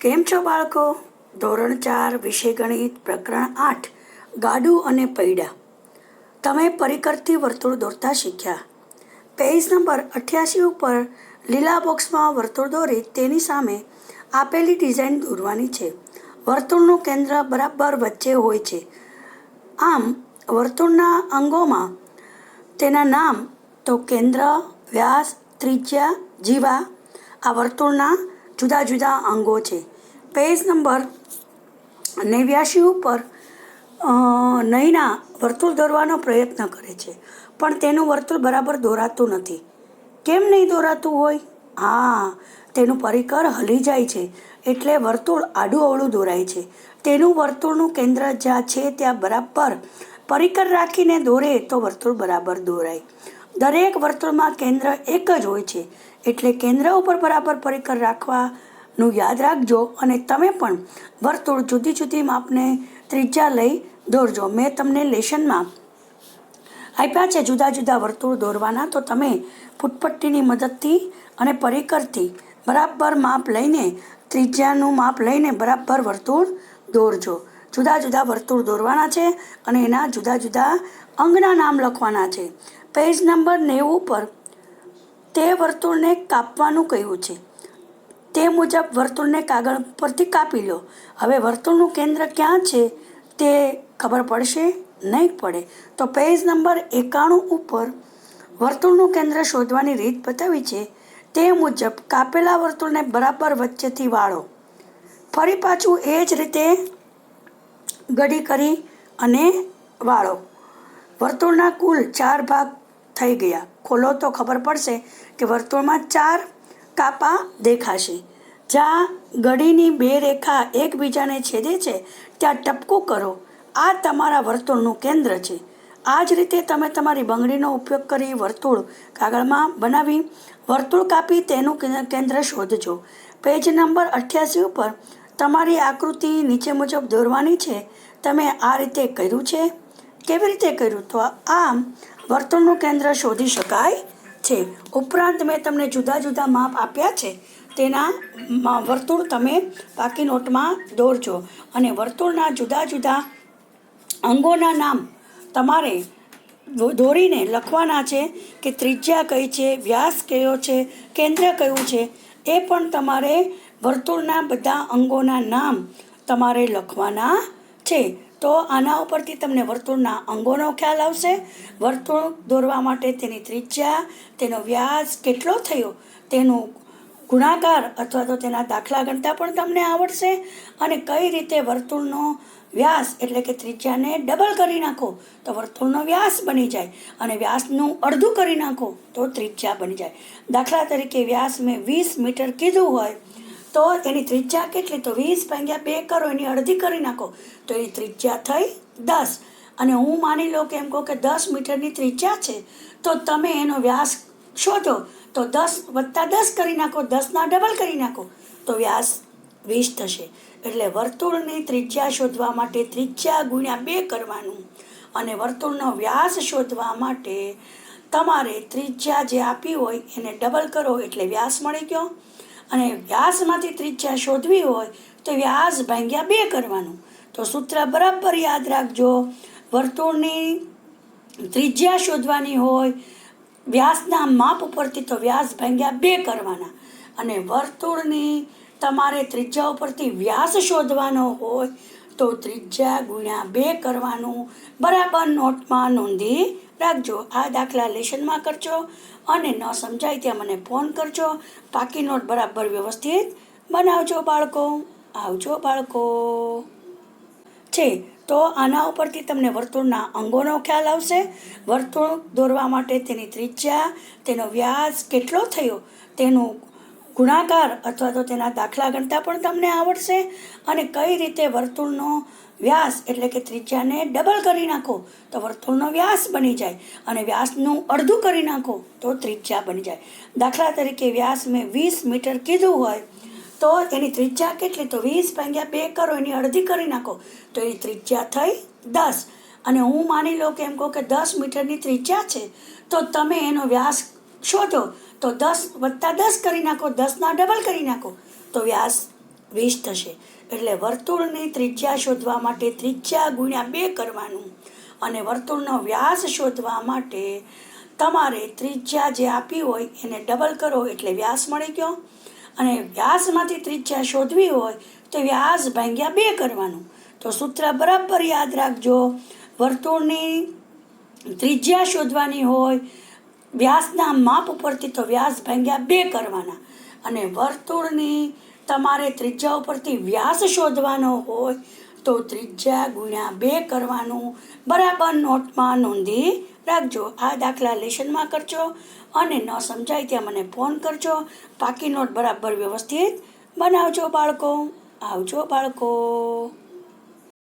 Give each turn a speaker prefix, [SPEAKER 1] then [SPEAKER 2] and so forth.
[SPEAKER 1] કેમ છો બાળકો? ધોરણ 4 વિષય ગણિત પ્રકરણ 8 ગાડું અને પૈડા. તમે પરિકરથી વર્તુળ દોરતા શીખ્યા. પેજ નંબર 88 ઉપર લીલા બોક્સમાં વર્તુળ દોરી તેની સામે આપેલી ડિઝાઇન દોરવાની છે. વર્તુળનું કેન્દ્ર બરાબર વચ્ચે હોય છે. આમ વર્તુળના અંગોમાં તેના નામ તો કેન્દ્ર, વ્યાસ, ત્રિજ્યા, જીવા આ વર્તુળના જુદા જુદા અંગો છે. પેજ નંબર 89 ઉપર નૈના વર્તુળ દોરવાનો પ્રયત્ન કરે છે, પણ તેનું વર્તુળ બરાબર દોરાતું નથી. કેમ નહીં દોરાતું હોય? તેનું પરિકર હલી જાય છે, એટલે વર્તુળ આડું અવળું દોરાય છે. તેનું વર્તુળનું કેન્દ્ર જ્યાં છે ત્યાં બરાબર પરિકર રાખીને દોરે તો વર્તુળ બરાબર દોરાય. દરેક વર્તુળમાં કેન્દ્ર એક જ હોય છે, એટલે કેન્દ્ર ઉપર બરાબર પરિકર રાખવાનું યાદ રાખજો. અને તમે પણ વર્તુળ જુદી જુદી માપને ત્રિજ્યા લઈ દોરજો. મેં તમને લેશનમાં આપ્યા છે જુદા જુદા વર્તુળ દોરવાના, તો તમે ફૂટપટ્ટીની મદદથી અને પરિકરથી બરાબર માપ લઈને, ત્રિજ્યાનું માપ લઈને બરાબર વર્તુળ દોરજો. જુદા જુદા વર્તુળ દોરવાના છે અને એના જુદા જુદા અંગના નામ લખવાના છે. પેજ નંબર 90 ઉપર તે વર્તુળને કાપવાનું કહ્યું છે. તે મુજબ વર્તુળને કાગળ પરથી કાપી લો. હવે વર્તુળનું કેન્દ્ર ક્યાં છે તે ખબર પડશે? નહીં પડે. તો પેજ નંબર 91 ઉપર વર્તુળનું કેન્દ્ર શોધવાની રીત બતાવી છે. તે મુજબ કાપેલા વર્તુળને બરાબર વચ્ચેથી વાળો. ફરી પાછું એ જ રીતે ગડી કરી અને વાળો. વર્તુળના કુલ 4 ભાગ થઈ ગયા. ખોલો તો ખબર પડશે કે વર્તુળમાં 4 કાપા દેખાશે. જ્યાં ગડીની 2 રેખા એકબીજાને છેદે છે ત્યાં ટપકું કરો. આ તમારા વર્તુળનું કેન્દ્ર છે. આ જ રીતે તમે તમારી બંગડીનો ઉપયોગ કરી વર્તુળ કાગળમાં બનાવી વર્તુળ કાપી તેનું કેન્દ્ર શોધજો. પેજ નંબર 88 ઉપર તમારી આકૃતિ નીચે મુજબ દોરવાની છે. તમે આ રીતે કર્યું છે. કેવી રીતે કર્યું? તો આમ વર્તુળનું કેન્દ્ર શોધી શકાય છે. ઉપરાંત મેં તમને જુદા જુદા માપ આપ્યા છે, તેના વર્તુળ તમે પાકી નોટમાં દોરજો. અને વર્તુળના જુદા જુદા અંગોના નામ તમારે દોરીને લખવાના છે કે ત્રિજ્યા કઈ છે, વ્યાસ કયો છે, કેન્દ્ર કયું છે. એ પણ તમારે વર્તુળના બધા અંગોના નામ તમારે લખવાના છે. તો આના ઉપરથી તમને વર્તુળના અંગોનો ખ્યાલ આવશે. વર્તુળ દોરવા માટે તેની ત્રિજ્યા, તેનો વ્યાસ કેટલો થયો, તેનું ગુણાકાર અથવા તો તેના દાખલા ગણતા પણ તમને આવડશે. અને કઈ રીતે વર્તુળનો વ્યાસ એટલે કે ત્રિજ્યાને ડબલ કરી નાખો તો વર્તુળનો વ્યાસ બની જાય, અને વ્યાસનું અડધું કરી નાખો તો ત્રિજ્યા બની જાય. દાખલા તરીકે વ્યાસ મેં 20 મીટર કીધું હોય તો એની ત્રિજ્યા કેટલી? તો 20 × 2 કરો, એની અડધી કરી નાખો તો એની ત્રિજ્યા થઈ 10. અને હું માની લો કે એમ કહું કે 10 મીટરની ત્રિજ્યા છે, તો તમે એનો વ્યાસ શોધો તો 10 + 10 કરી નાખો, 10ના ડબલ કરી નાખો તો વ્યાસ 20 થશે. એટલે વર્તુળની ત્રિજ્યા શોધવા માટે ત્રિજ્યા × 2 કરવાનું, અને વર્તુળનો વ્યાસ શોધવા માટે તમારે ત્રિજ્યા જે આપી હોય એને ડબલ કરો એટલે વ્યાસ મળી ગયો. અને વ્યાસમાંથી ત્રિજ્યા શોધવી હોય તો વ્યાસ / 2 કરવાનું. તો સૂત્ર બરાબર યાદ રાખજો. વર્તુળની ત્રિજ્યા શોધવાની હોય વ્યાસના માપ ઉપરથી તો વ્યાસ / 2 કરવાના. અને વર્તુળની તમારે ત્રિજ્યા ઉપરથી વ્યાસ શોધવાનો હોય તો ત્રિજ્યા × 2 કરવાનું. બરાબર નોટમાં નોંધી રાખજો. આ દાખલા લેશનમાં કરજો અને ન સમજાય ત્યાં મને ફોન કરજો. પાકી નોટ બરાબર વ્યવસ્થિત બનાવજો બાળકો. આવજો બાળકો. તો આના ઉપરથી તમને વર્તુળના અંગોનો ખ્યાલ આવશે. વર્તુળ દોરવા માટે તેની ત્રિજ્યા, તેનો વ્યાસ કેટલો થયો, તેનું ગુણાકાર અથવા તો તેના દાખલા ગણતા પણ તમને આવડશે. અને કઈ રીતે વર્તુળનો વ્યાસ એટલે કે ત્રિજ્યાને ડબલ કરી નાખો તો વર્તુળનો વ્યાસ બની જાય, અને વ્યાસનું અડધું કરી નાખો તો ત્રિજ્યા બની જાય. દાખલા તરીકે વ્યાસ મેં 20 મીટર કીધું હોય તો એની ત્રિજ્યા કેટલી? તો 20 × 2 કરો, એની અડધી કરી નાખો તો એની ત્રિજ્યા થઈ 10. અને હું માની લો કે એમ કહું કે 10 મીટરની ત્રિજ્યા છે, તો તમે એનો વ્યાસ શોધો તો 10 + 10 કરી નાખો, 10ના ડબલ કરી નાખો તો વ્યાસ 20 થશે. એટલે વર્તુળની ત્રિજ્યા શોધવા માટે ત્રિજ્યા ગુણ્યા 2 કરવાનું અને વર્તુળનો વ્યાસ શોધવા માટે તમારે ત્રિજ્યા જે આપી હોય એને ડબલ કરો એટલે વ્યાસ મળી ગયો. અને વ્યાસમાંથી ત્રિજ્યા શોધવી હોય તો વ્યાસ ભાગ્યા 2 કરવાનું. તો સૂત્ર બરાબર યાદ રાખજો. વર્તુળની ત્રિજ્યા શોધવાની હોય વ્યાસના માપ ઉપરથી તો વ્યાસ ભાગ્યા 2 કરવાના અને વર્તુળની તમારે ત્રિજ્યા ઉપરથી વ્યાસ શોધવાનો હોય તો ત્રિજ્યા ગુણ્યા 2 કરવાનું. બરાબર નોટમાં નોંધી રાખજો. આ દાખલા લેશનમાં કરજો અને ન સમજાય ત્યાં મને ફોન કરજો. પાકી નોટ બરાબર વ્યવસ્થિત બનાવજો બાળકો. આવજો બાળકો.